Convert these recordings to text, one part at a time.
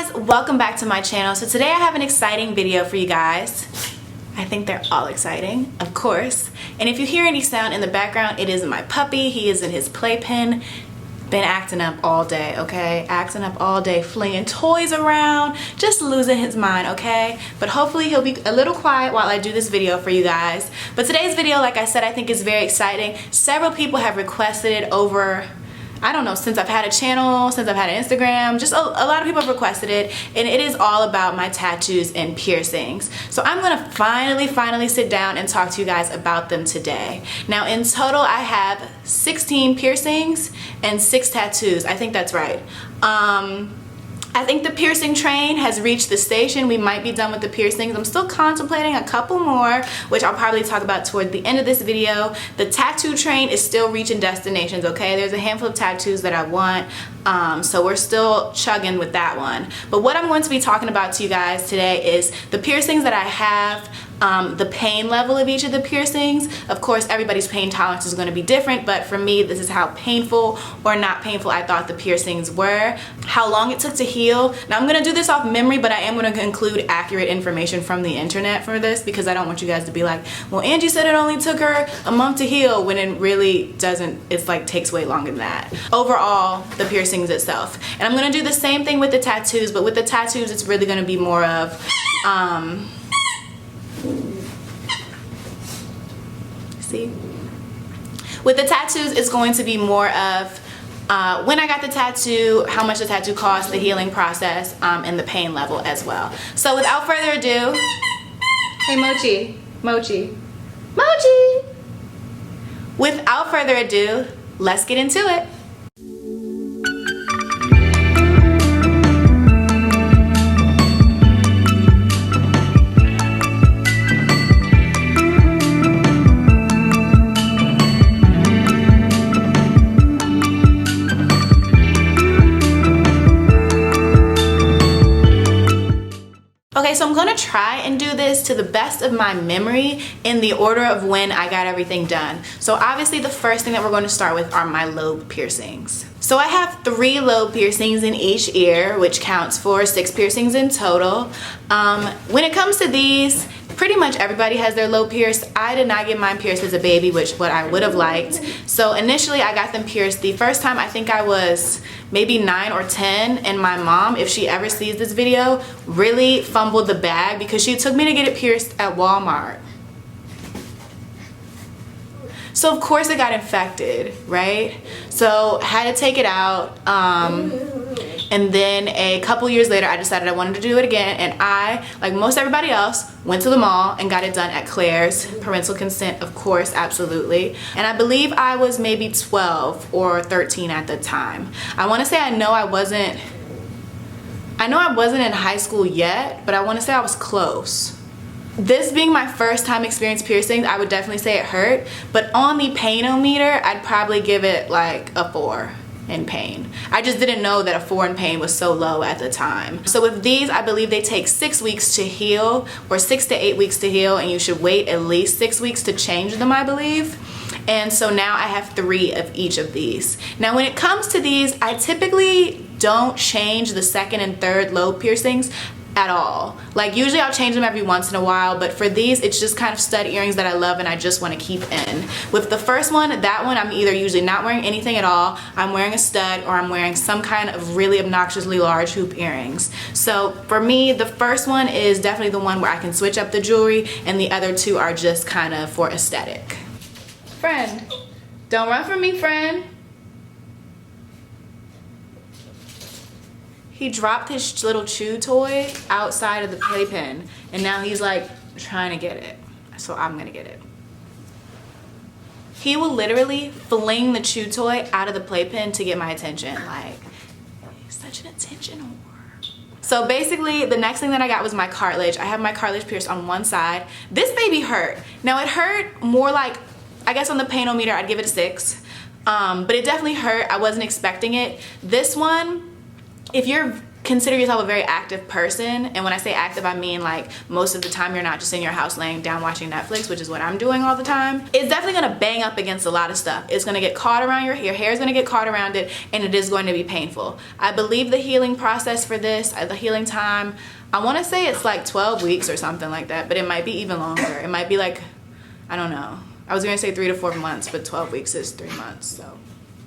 guys, welcome back to my channel. So today I have an exciting video for you guys. I think they're all exciting, of course. And if you hear any sound in the background, it is my puppy. He is in his playpen. Been acting up all day, okay? Acting up all day, flinging toys around, just losing his mind, okay? But hopefully he'll be a little quiet while I do this video for you guys. But today's video, like I said, I think is very exciting. Several people have requested it over, I don't know, since I've had a channel, since I've had an Instagram, just a lot of people have requested it, and it is all about my tattoos and piercings. So I'm gonna finally sit down and talk to you guys about them today. Now in total I have 16 piercings and 6 tattoos. I think that's right. I think the piercing train has reached the station. We might be done with the piercings. I'm still contemplating a couple more, which I'll probably talk about toward the end of this video. The tattoo train is still reaching destinations, okay? There's a handful of tattoos that I want, so we're still chugging with that one. But what I'm going to be talking about to you guys today is the piercings that I have, the pain level of each of the piercings. Of course, everybody's pain tolerance is going to be different, but for me, this is how painful or not painful I thought the piercings were, how long it took to heal. Now, I'm going to do this off memory, but I am going to include accurate information from the internet for this because I don't want you guys to be like, well, Angie said it only took her a month to heal, when it really doesn't. It's like takes way longer than that. Overall, the piercings itself. And I'm going to do the same thing with the tattoos, but with the tattoos, it's really going to be more of, see? With the tattoos, it's going to be more of when I got the tattoo, how much the tattoo cost, the healing process, and the pain level as well. So without further ado, hey Mochi, Mochi, Mochi! Without further ado, let's get into it. Okay, so I'm gonna try and do this to the best of my memory in the order of when I got everything done. So obviously the first thing that we're going to start with are my lobe piercings. So I have 3 lobe piercings in each ear, which counts for 6 piercings in total. When it comes to these, pretty much everybody has their lobe pierced. I did not get mine pierced as a baby, which what I would have liked. So initially I got them pierced. The first time I think I was maybe 9 or 10, and my mom, if she ever sees this video, really fumbled the bag because she took me to get it pierced at Walmart. So of course it got infected, right? So had to take it out. And then a couple years later, I decided I wanted to do it again, and I, like most everybody else, went to the mall and got it done at Claire's. Parental consent, of course, absolutely. And I believe I was maybe 12 or 13 at the time. I want to say I know I wasn't in high school yet, but I want to say I was close. This being my first time experiencing piercings, I would definitely say it hurt, but on the pain-o-meter, I'd probably give it like a 4. In pain. I just didn't know that a 4 in pain was so low at the time. So with these, I believe they take 6 weeks to heal, or 6 to 8 weeks to heal, and you should wait at least 6 weeks to change them, I believe. And so now I have 3 of each of these. Now when it comes to these, I typically don't change the 2nd and 3rd lobe piercings at all. Like usually I'll change them every once in a while, but for these it's just kind of stud earrings that I love and I just want to keep in. With the first one, that one I'm either usually not wearing anything at all, I'm wearing a stud, or I'm wearing some kind of really obnoxiously large hoop earrings. So for me, the first one is definitely the one where I can switch up the jewelry, and the other 2 are just kind of for aesthetic. Friend, don't run from me, friend. He dropped his little chew toy outside of the playpen, and now he's like trying to get it. So I'm gonna get it. He will literally fling the chew toy out of the playpen to get my attention. Like, he's such an attention whore. So basically, the next thing that I got was my cartilage. I have my cartilage pierced on one side. This baby hurt. Now it hurt more like, I guess on the pain-o-meter I'd give it a 6. But it definitely hurt. I wasn't expecting it. This one, if you're consider yourself a very active person, and when I say active I mean like most of the time you're not just in your house laying down watching Netflix, which is what I'm doing all the time, it's definitely gonna bang up against a lot of stuff. It's gonna get caught around your hair is gonna get caught around it, and it is going to be painful. I believe the healing process for this, the healing time, I want to say it's like 12 weeks or something like that, but it might be even longer. It might be like, I don't know, I was gonna say 3 to 4 months, but 12 weeks is 3 months. So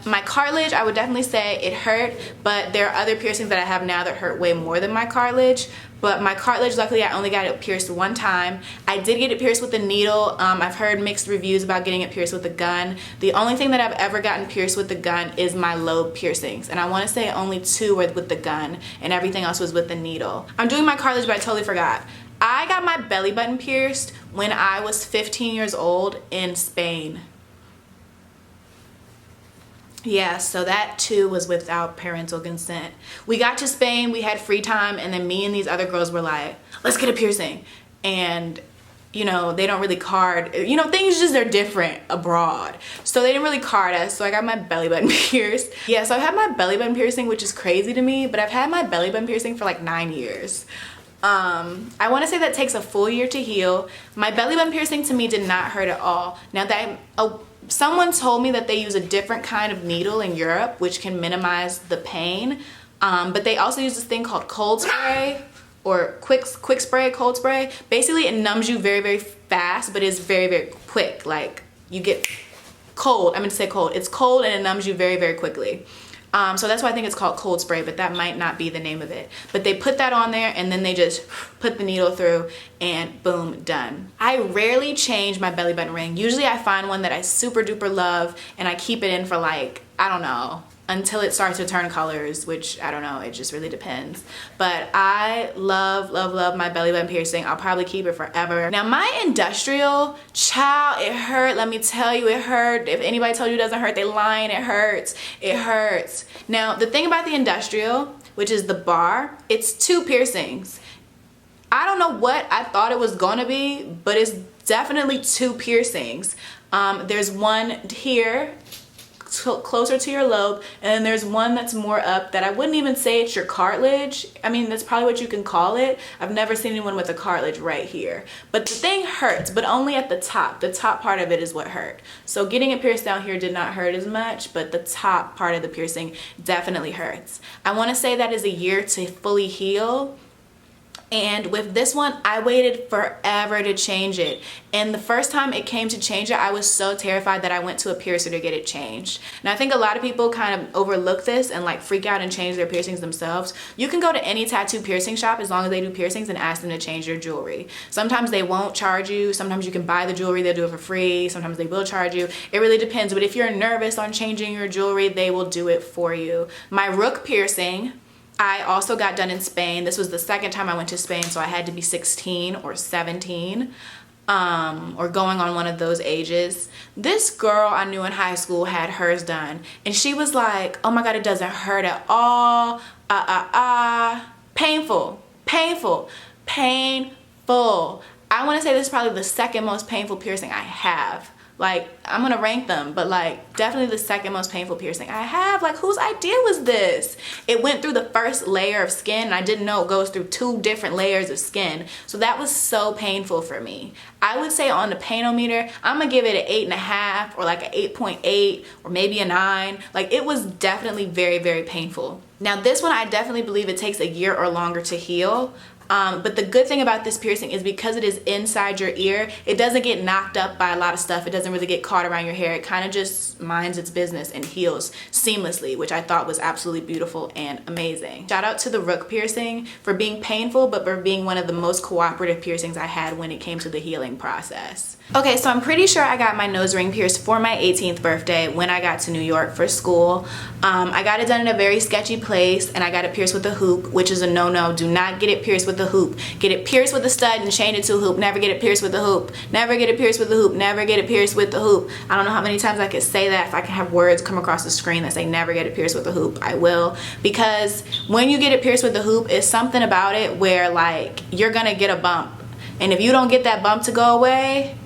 my cartilage, I would definitely say it hurt, but there are other piercings that I have now that hurt way more than my cartilage. But my cartilage, luckily I only got it pierced one time. I did get it pierced with a needle. I've heard mixed reviews about getting it pierced with a gun. The only thing that I've ever gotten pierced with the gun is my lobe piercings, and I want to say only 2 were with the gun and everything else was with the needle. I'm doing my cartilage, but I totally forgot. I got my belly button pierced when I was 15 years old in Spain. Yeah, so that too was without parental consent. We got to Spain, we had free time, and then me and these other girls were like, let's get a piercing. And you know, they don't really card, you know, things just are different abroad. So they didn't really card us, so I got my belly button pierced. Yeah, so I have my belly button piercing, which is crazy to me, but I've had my belly button piercing for like 9 years. I want to say that takes a full year to heal. My belly button piercing to me did not hurt at all. Now that someone told me that they use a different kind of needle in Europe which can minimize the pain, but they also use this thing called cold spray or quick spray, cold spray. Basically it numbs you very, very fast, but it's very, very quick. Like you get cold, I meant to say cold, it's cold and it numbs you very, very quickly. So that's why I think it's called cold spray, but that might not be the name of it. But they put that on there and then they just put the needle through and boom, done. I rarely change my belly button ring. Usually I find one that I super duper love and I keep it in for like, I don't know, until it starts to turn colors, which I don't know, it just really depends. But I love, love, love my belly button piercing. I'll probably keep it forever. Now my industrial, child, it hurt. Let me tell you, it hurt. If anybody told you it doesn't hurt, they lying. It hurts. It hurts. Now the thing about the industrial, which is the bar, it's 2 piercings. I don't know what I thought it was gonna be, but it's definitely 2 piercings. There's one here, closer to your lobe, and then there's one that's more up that I wouldn't even say it's your cartilage. I mean, that's probably what you can call it. I've never seen anyone with a cartilage right here. But the thing hurts, but only at the top. The top part of it is what hurt. So getting it pierced down here did not hurt as much, but the top part of the piercing definitely hurts. I want to say that is a year to fully heal. And with this one, I waited forever to change it. And the first time it came to change it, I was so terrified that I went to a piercer to get it changed. Now I think a lot of people kind of overlook this and like freak out and change their piercings themselves. You can go to any tattoo piercing shop as long as they do piercings and ask them to change your jewelry. Sometimes they won't charge you. Sometimes you can buy the jewelry, they'll do it for free. Sometimes they will charge you. It really depends. But if you're nervous on changing your jewelry, they will do it for you. My Rook piercing, I also got done in Spain. This was the second time I went to Spain, so I had to be 16 or 17 or going on one of those ages. This girl I knew in high school had hers done, and she was like, oh my God, it doesn't hurt at all. Painful, painful, painful. I want to say this is probably the second most painful piercing I have. Like, I'm gonna rank them, but like definitely the second most painful piercing I have. Like, whose idea was this? It went through the first layer of skin and I didn't know it goes through 2 different layers of skin. So that was so painful for me. I would say on the painometer, I'm gonna give it an 8.5 or like an 8.8 or maybe a 9. Like, it was definitely very, very painful. Now this one, I definitely believe it takes a year or longer to heal. But the good thing about this piercing is because it is inside your ear, it doesn't get knocked up by a lot of stuff. It doesn't really get caught around your hair. It kind of just minds its business and heals seamlessly, which I thought was absolutely beautiful and amazing. Shout out to the Rook piercing for being painful, but for being one of the most cooperative piercings I had when it came to the healing process. Okay, so I'm pretty sure I got my nose ring pierced for my 18th birthday when I got to New York for school. I got it done in a very sketchy place and I got it pierced with a hoop, which is a no-no. Do not get it pierced with a hoop. Get it pierced with a stud and chain it to a hoop. Never get it pierced with a hoop. Never get it pierced with a hoop. Never get it pierced with a hoop. I don't know how many times I could say that. If I can have words come across the screen that say never get it pierced with a hoop, I will. Because when you get it pierced with a hoop, it's something about it where like you're gonna get a bump. And if you don't get that bump to go away,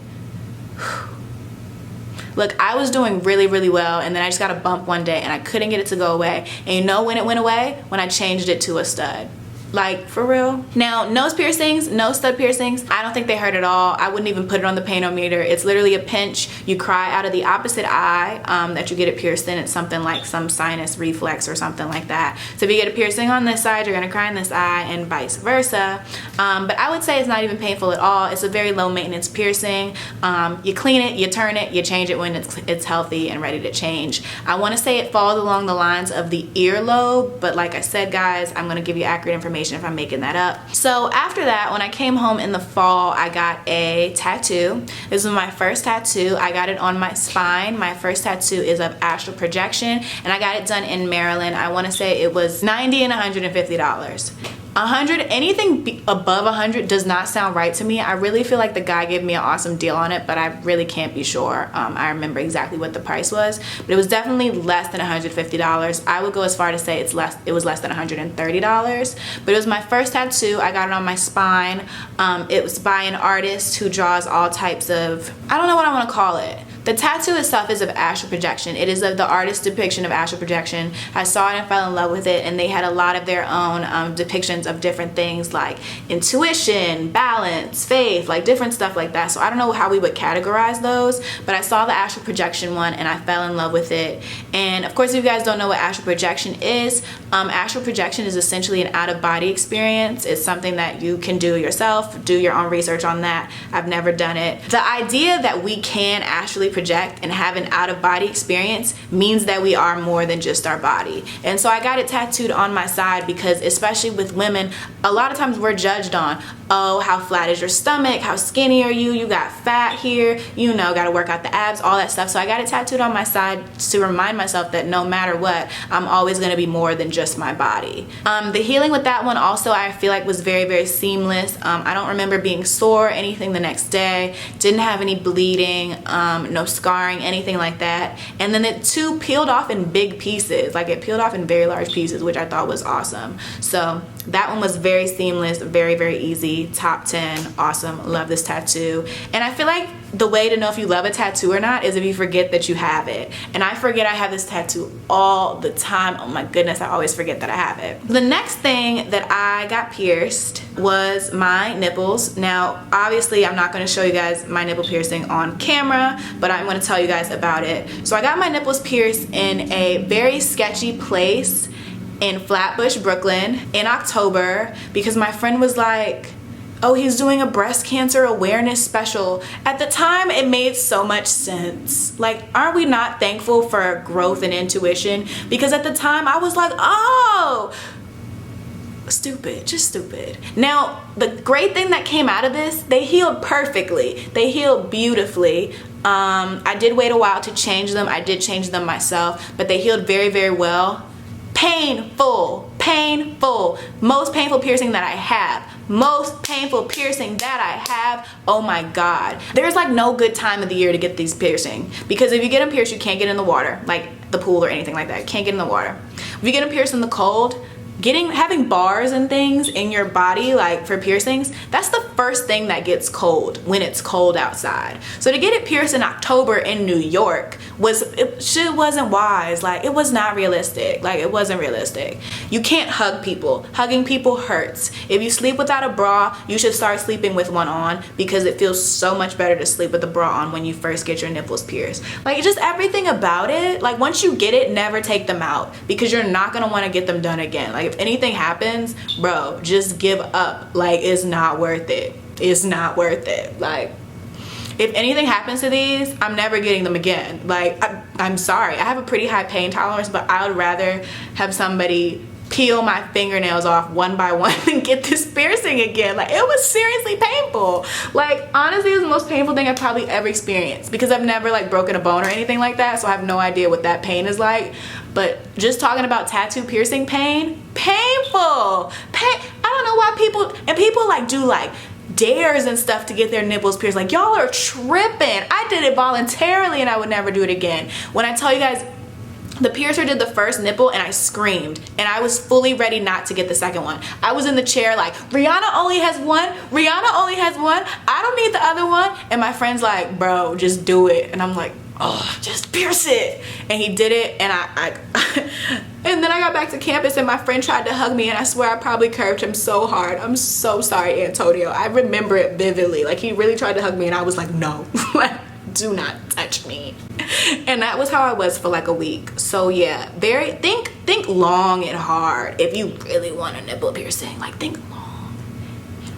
Look, I was doing really, really well, and then I just got a bump one day and I couldn't get it to go away. And you know when it went away? When I changed it to a stud. Like, for real. Now, nose piercings, no stud piercings, I don't think they hurt at all. I wouldn't even put it on the painometer. It's literally a pinch. You cry out of the opposite eye that you get it pierced in. It's something like some sinus reflex or something like that. So if you get a piercing on this side, you're gonna cry in this eye, and vice versa. But I would say it's not even painful at all. It's a very low maintenance piercing. You clean it, you turn it, you change it when it's healthy and ready to change. I wanna say it falls along the lines of the earlobe, but like I said, guys, I'm gonna give you accurate information if I'm making that up. So after that, when I came home in the fall, I got a tattoo. This was my first tattoo. I got it on my spine. My first tattoo is of astral projection, and I got it done in Maryland. I want to say it was $90 and $150. 100, anything above 100 does not sound right to me. I really feel like the guy gave me an awesome deal on it, but I really can't be sure. I remember exactly what the price was, but it was definitely less than $150. I would go as far to say it was less than $130, but it was my first tattoo. I got it on my spine. It was by an artist who draws all types of, I don't know what I want to call it. The tattoo itself is of astral projection. It is of the artist's depiction of astral projection. I saw it and fell in love with it, and they had a lot of their own depictions of different things like intuition, balance, faith, like different stuff like that. So I don't know how we would categorize those, but I saw the astral projection one and I fell in love with it. And of course, if you guys don't know what astral projection is, astral projection is essentially an out-of-body experience. It's something that you can do yourself. Do your own research on that. I've never done it. The idea that we can astrally project and have an out-of-body experience means that we are more than just our body. And so I got it tattooed on my side because, especially with women, a lot of times we're judged on, oh, how flat is your stomach, how skinny are you, you got fat here, you know, gotta work out the abs, all that stuff. So I got it tattooed on my side to remind myself that no matter what, I'm always gonna be more than just my body. The healing with that one also, I feel like, was very, very seamless. I don't remember being sore or anything the next day, didn't have any bleeding, no scarring, anything like that. And then it too peeled off in big pieces, like it peeled off in very large pieces, which I thought was awesome. So that one was very seamless, very, very easy, top 10, awesome, love this tattoo. And I feel like the way to know if you love a tattoo or not is if you forget that you have it. And I forget I have this tattoo all the time. Oh my goodness, I always forget that I have it. The next thing that I got pierced was my nipples. Now, obviously, I'm not gonna show you guys my nipple piercing on camera, but I'm gonna tell you guys about it. So I got my nipples pierced in a very sketchy place in Flatbush, Brooklyn in October because my friend was like, oh, he's doing a breast cancer awareness special. At the time, it made so much sense. Like, aren't we not thankful for growth and intuition? Because at the time, I was like, oh, stupid, just stupid. Now, the great thing that came out of this, they healed perfectly. They healed beautifully. I did wait a while to change them. I did change them myself, but they healed very, very well. Painful, painful. Most painful piercing that I have. Most painful piercing that I have. Oh my God. There's like no good time of the year to get these piercing, because if you get them pierced, you can't get in the water, like the pool or anything like that. You can't get in the water. If you get them pierced in the cold, having bars and things in your body, like for piercings, that's the first thing that gets cold when it's cold outside. So to get it pierced in October in New York wasn't wise. Like, it was not realistic. Like, it wasn't realistic. You can't hug people. Hugging people hurts. If you sleep without a bra, you should start sleeping with one on, because it feels so much better to sleep with a bra on when you first get your nipples pierced. Like, just everything about it. Like, once you get it, never take them out, because you're not gonna want to get them done again. Like, if anything happens, bro, just give up. Like, it's not worth it. It's not worth it. Like, if anything happens to these, I'm never getting them again. Like, I'm sorry. I have a pretty high pain tolerance, but I would rather have somebody peel my fingernails off one by one and get this piercing again. Like, it was seriously painful. Like, honestly, it was the most painful thing I've probably ever experienced, because I've never like broken a bone or anything like that, so I have no idea what that pain is like. But just talking about tattoo piercing pain, painful. I don't know why people like do like dares and stuff to get their nipples pierced. Like, y'all are tripping. I did it voluntarily and I would never do it again. When I tell you guys, the piercer did the first nipple and I screamed, and I was fully ready not to get the second one. I was in the chair like, Rihanna only has one, Rihanna only has one, I don't need the other one. And my friend's like, bro, just do it. And I'm like, oh, just pierce it. And he did it, and I and then I got back to campus and my friend tried to hug me, and I swear I probably curved him so hard. I'm so sorry, Antonio. I remember it vividly. Like, he really tried to hug me and I was like, no, like, do not touch me. And that was how I was for like a week. So yeah, think long and hard if you really want a nipple piercing. Like, think long and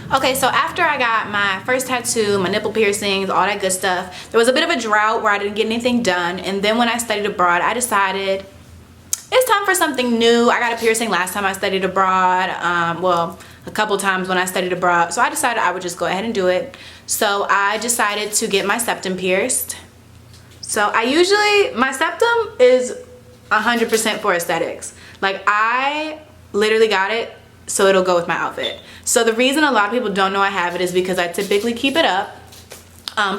hard. Okay, so after I got my first tattoo, my nipple piercings, all that good stuff, there was a bit of a drought where I didn't get anything done. And then when I studied abroad, I decided it's time for something new. I got a piercing last time I studied abroad. Well, a couple times when I studied abroad. So I decided I would just go ahead and do it. So I decided to get my septum pierced. So my septum is 100% for aesthetics. Like, I literally got it so it'll go with my outfit. So the reason a lot of people don't know I have it is because I typically keep it up,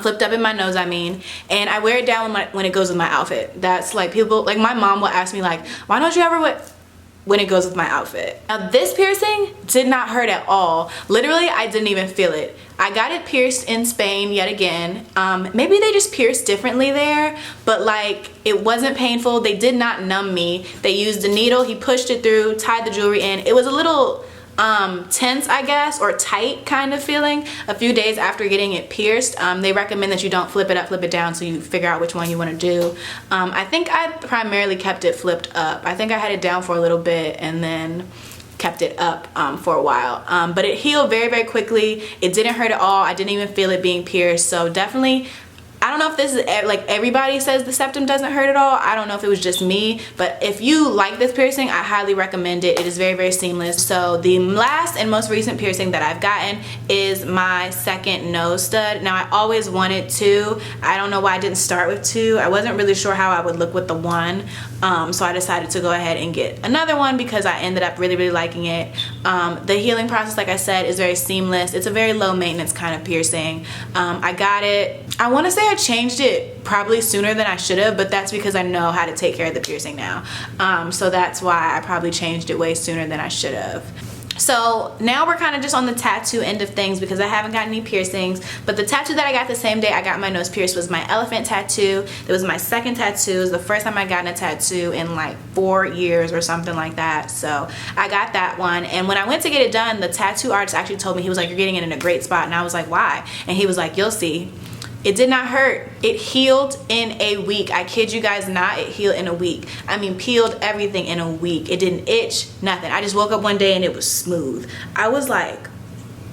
flipped up in my nose, I mean, and I wear it down when it goes with my outfit. That's like, people, like my mom will ask me like, why don't you ever wear when it goes with my outfit. Now this piercing did not hurt at all. Literally, I didn't even feel it. I got it pierced in Spain yet again. Maybe they just pierced differently there, but like, it wasn't painful. They did not numb me. They used a needle, he pushed it through, tied the jewelry in. It was a little tense, I guess, or tight kind of feeling a few days after getting it pierced. They recommend that you don't flip it up, flip it down, so you figure out which one you want to do. I think I primarily kept it flipped up. I think I had it down for a little bit and then kept it up for a while. But it healed very, very quickly. It didn't hurt at all. I didn't even feel it being pierced. So definitely, I don't know if this is, like, everybody says the septum doesn't hurt at all. I don't know if it was just me, but if you like this piercing, I highly recommend it. It is very, very seamless. So the last and most recent piercing that I've gotten is my second nose stud. Now, I always wanted two. I don't know why I didn't start with two. I wasn't really sure how I would look with the one. So I decided to go ahead and get another one because I ended up really, really liking it. The healing process, like I said, is very seamless. It's a very low maintenance kind of piercing. I got it, I want to say I changed it probably sooner than I should have, but that's because I know how to take care of the piercing now. So that's why I probably changed it way sooner than I should have. So now we're kind of just on the tattoo end of things because I haven't gotten any piercings, but the tattoo that I got the same day I got my nose pierced was my elephant tattoo. It was my second tattoo. It was the first time I got a tattoo in like 4 years or something like that. So I got that one, and when I went to get it done, the tattoo artist actually told me, he was like, you're getting it in a great spot, and I was like, why? And he was like, you'll see. It did not hurt. It healed in a week. I kid you guys not, it healed in a week. I mean, peeled everything in a week. It didn't itch, nothing. I just woke up one day and it was smooth. I was like,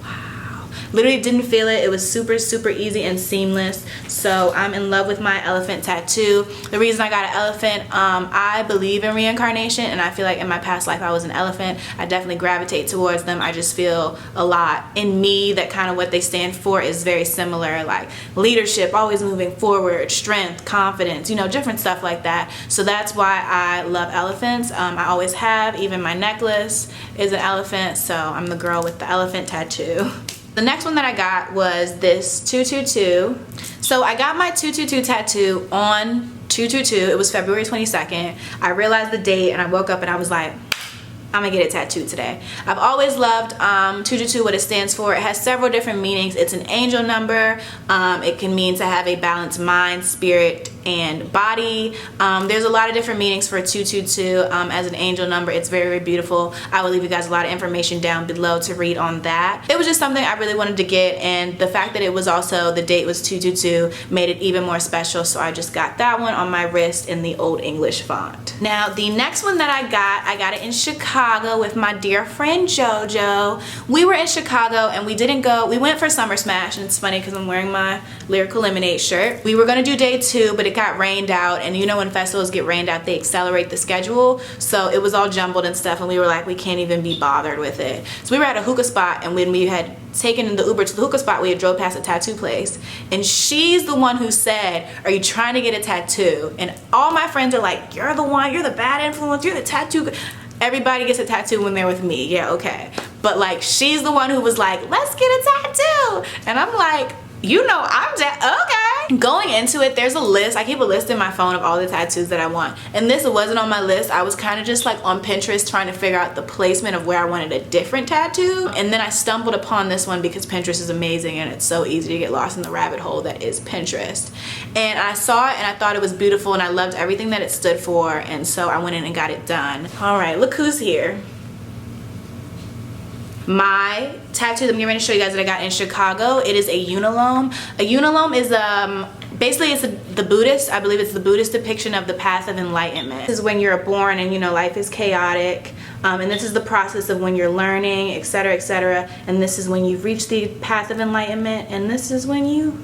wow. Literally didn't feel it. It was super, super easy and seamless. So I'm in love with my elephant tattoo. The reason I got an elephant, I believe in reincarnation, and I feel like in my past life I was an elephant. I definitely gravitate towards them. I just feel a lot in me that kind of what they stand for is very similar, like leadership, always moving forward, strength, confidence, you know, different stuff like that. So that's why I love elephants. I always have. Even my necklace is an elephant, so I'm the girl with the elephant tattoo. The next one that I got was this 222. So I got my 222 tattoo on 222. It was February 22nd. I realized the date and I woke up and I was like, I'm gonna get it tattooed today. I've always loved 222, what it stands for. It has several different meanings. It's an angel number. It can mean to have a balanced mind, spirit, and body. There's a lot of different meanings for 222 as an angel number. It's very, very beautiful. I will leave you guys a lot of information down below to read on that. It was just something I really wanted to get, and the fact that it was also, the date was 222 made it even more special, so I just got that one on my wrist in the Old English font. Now, the next one that I got it in Chicago with my dear friend JoJo. We were in Chicago and we went for Summer Smash, and it's funny because I'm wearing my Lyrical Lemonade shirt. We were gonna do day 2, but it got rained out, and you know when festivals get rained out, they accelerate the schedule, so it was all jumbled and stuff, and we were like, we can't even be bothered with it. So we were at a hookah spot, and when we had taken the Uber to the hookah spot, we had drove past a tattoo place, and she's the one who said, are you trying to get a tattoo? And all my friends are like, you're the one, you're the bad influence, you're the tattoo. Everybody gets a tattoo when they're with me, yeah, okay. But like, she's the one who was like, let's get a tattoo. And I'm like, you know, I'm okay. Going into it, there's a list. I keep a list in my phone of all the tattoos that I want, and this wasn't on my list. I was kind of just like on Pinterest trying to figure out the placement of where I wanted a different tattoo, and then I stumbled upon this one because Pinterest is amazing and it's so easy to get lost in the rabbit hole that is Pinterest. And I saw it and I thought it was beautiful and I loved everything that it stood for, and so I went in and got it done. All right, look who's here. My tattoo that I'm getting ready to show you guys that I got in Chicago, it is a Unilome. A Unilome is basically it's the Buddhist, I believe it's the Buddhist depiction of the path of enlightenment. This is when you're born and, you know, life is chaotic, and this is the process of when you're learning, etc., etc., and this is when you've reached the path of enlightenment, and this is when you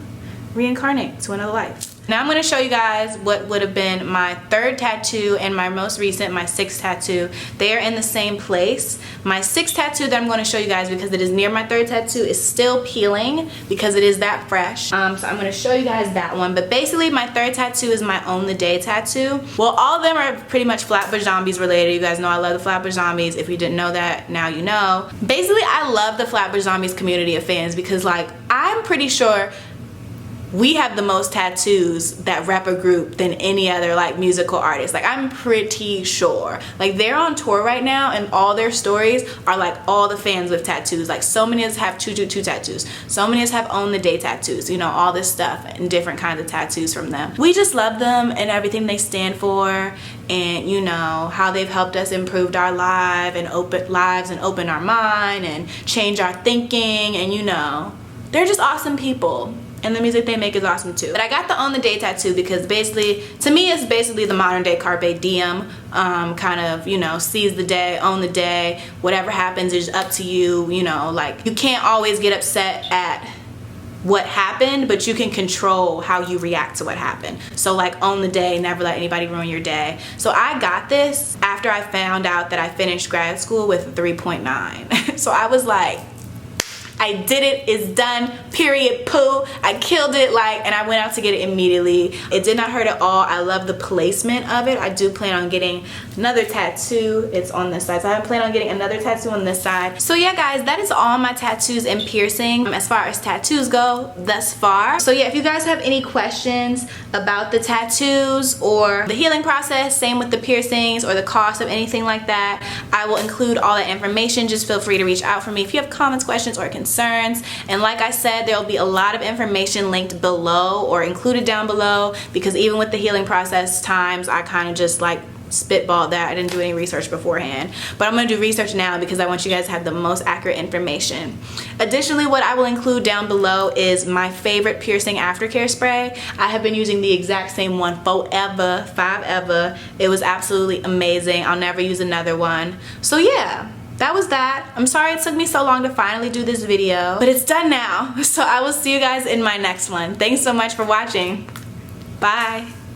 reincarnate to another life. Now I'm going to show you guys what would have been my third tattoo and my most recent, my sixth tattoo. They are in the same place. My sixth tattoo that I'm going to show you guys, because it is near my third tattoo, is still peeling because it is that fresh. So I'm going to show you guys that one. But basically my third tattoo is my Own the Day tattoo. Well, all of them are pretty much Flatbush Zombies related. You guys know I love the Flatbush Zombies. If you didn't know that, now you know. Basically, I love the Flatbush Zombies community of fans because, like, I'm pretty sure we have the most tattoos that rep a group than any other like musical artist. Like, I'm pretty sure. Like, they're on tour right now and all their stories are like all the fans with tattoos. Like, so many of us have Tutu tattoos. So many of us have Own the Day tattoos. You know, all this stuff and different kinds of tattoos from them. We just love them and everything they stand for, and you know how they've helped us improve our lives and open our mind and change our thinking, and you know, they're just awesome people. And the music they make is awesome too. But I got the Own the Day tattoo because basically, to me, it's basically the modern day Carpe Diem. Kind of, you know, seize the day, own the day. Whatever happens is up to you. You know, like, you can't always get upset at what happened, but you can control how you react to what happened. So like, own the day, never let anybody ruin your day. So I got this after I found out that I finished grad school with a 3.9. So I was like, I did it, it's done, period, poo. I killed it, like, and I went out to get it immediately. It did not hurt at all. I love the placement of it. I do plan on getting another tattoo. It's on this side, so I plan on getting another tattoo on this side. So yeah, guys, that is all my tattoos and piercing as far as tattoos go thus far. So yeah, if you guys have any questions about the tattoos or the healing process, same with the piercings or the cost of anything like that, I will include all that information. Just feel free to reach out for me if you have comments, questions, or concerns. And like I said, there will be a lot of information linked below or included down below, because even with the healing process times, I kind of just like spitballed that. I didn't do any research beforehand, but I'm going to do research now because I want you guys to have the most accurate information. Additionally, what I will include down below is my favorite piercing aftercare spray. I have been using the exact same one forever. It was absolutely amazing. I'll never use another one. So yeah, that was that. I'm sorry it took me so long to finally do this video, but it's done now. So I will see you guys in my next one. Thanks so much for watching. Bye.